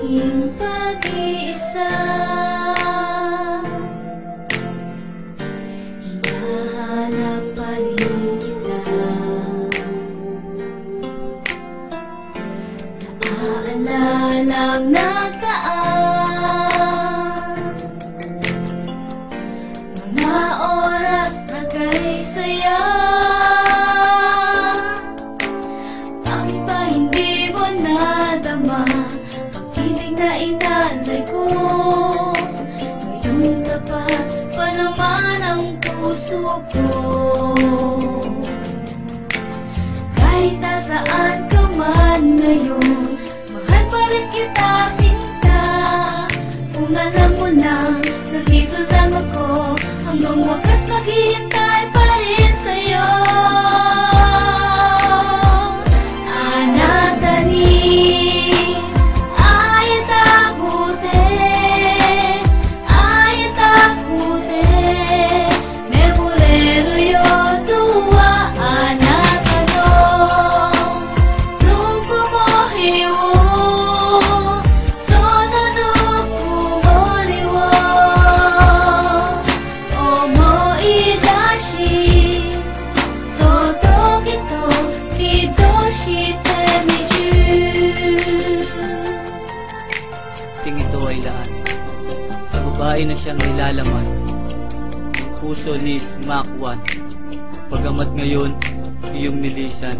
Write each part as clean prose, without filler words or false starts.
aking pag-iisa. Hinahanap pa rin kita. Naaalala ang nagdaan, mga oras na kay saya. Bakit ba hindi mo nadama pag-ibig na inalay ko? Ngayong tapat pa naman ang puso ko. Kahit nasaan ka man ngayon, mahal pa rin kita, sinta. Kung alam mo lang, nandito lang ako, hanggang wakas maghihintay pa rin sa'yo. Ito ay lahat sa babae na siyang nilalaman. Ang puso ni Smack 1, pagamat ngayon iyong nilisan.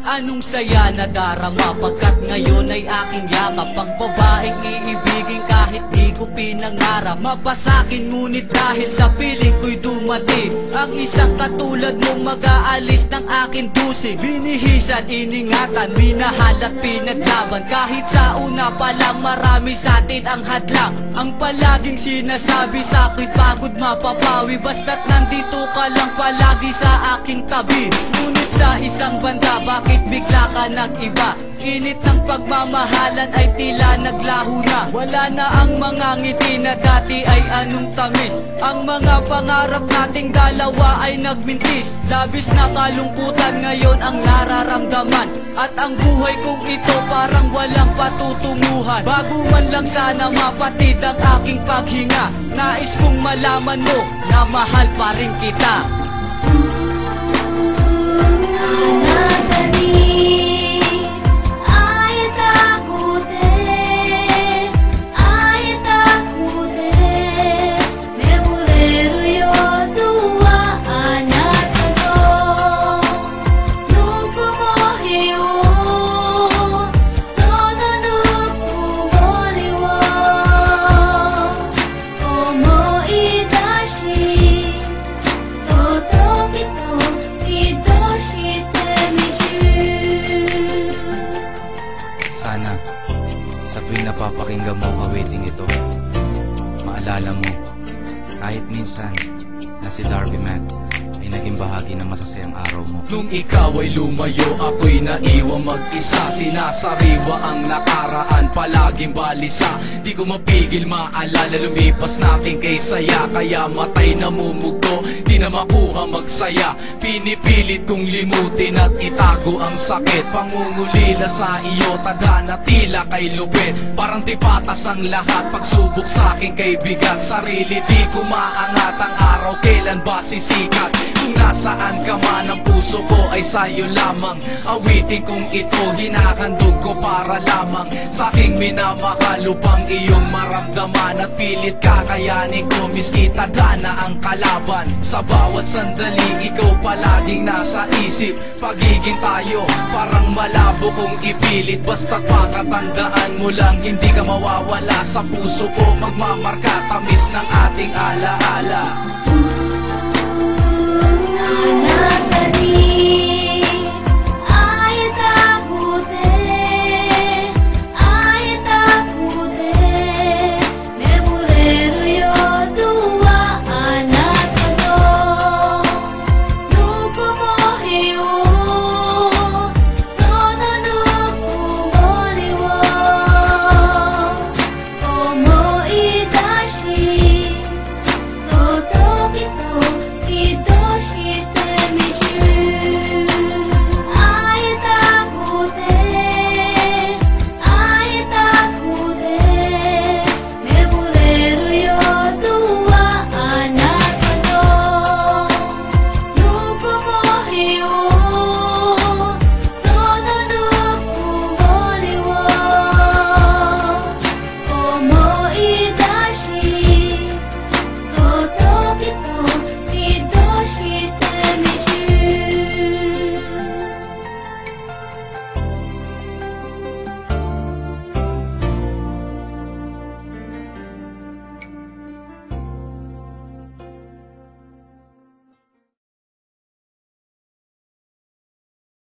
Anong saya na darama pagkat ngayon ay aking yakap. Ang babaeng iibigin kahit di ko pinangarap. Mapasakin ngunit dahil sa piling ko'y dumating ang isang katulad mong mag-aalis ng aking dusig. Binihisan, iningatan, minahal at pinaglaban. Kahit sa una pa lang marami sa atin ang hadlang. Ang palaging sinasabi sa akin pagod mapapawi, basta't nandito ka lang palagi sa aking tabi. Ngunit sa isang banda bakit bigla ka nag-iba? Init ng pagmamahalan ay tila naglaho na. Wala na ang mga ngiti na dati ay anong tamis. Ang mga pangarap nating dalawa ay nagmintis. Labis na kalungkutan ngayon ang nararamdaman, at ang buhay kong ito parang walang patutunguhan. Bago man lang sana mapatid ang aking paghinga, nais kong malaman mo na mahal pa rin kita. Sana sa tuwing napapakinggan mo ang awiting ito, maalala mo kahit minsan na si Darby Mac ay naging bahagi ng masasayang araw mo. Nung ikaw ay lumayo, ako'y naiwang mag-isa. Sinasariwa ang nakaraan, palaging balisa. Di ko mapigil maalala, lumipas natin kay saya. Kaya matay namumugto, di na makuha magsaya. Pinipilit kong limutin at itago ang sakit. Pangungulila sa iyo, tadhana tila kay lupit. Parang di patas ang lahat, pagsubok sa aking kay bigat. Sarili di ko maangat, ang araw kailan ba sisikat? Kung nasaan ka man, ang puso ko ay sa'yo lamang. Awitin kong ito, hinahandog ko para lamang sa aking minamahal, upang iyong maramdaman at pilit kakayanin ko miski tadhana ang kalaban. Sa bawat sandali, ikaw palaging nasa isip. Pagiging tayo, parang malabo kong ipilit. Basta't pakatandaan mo lang, hindi ka mawawala sa puso ko. Magmamarka, tamis ng ating alaala.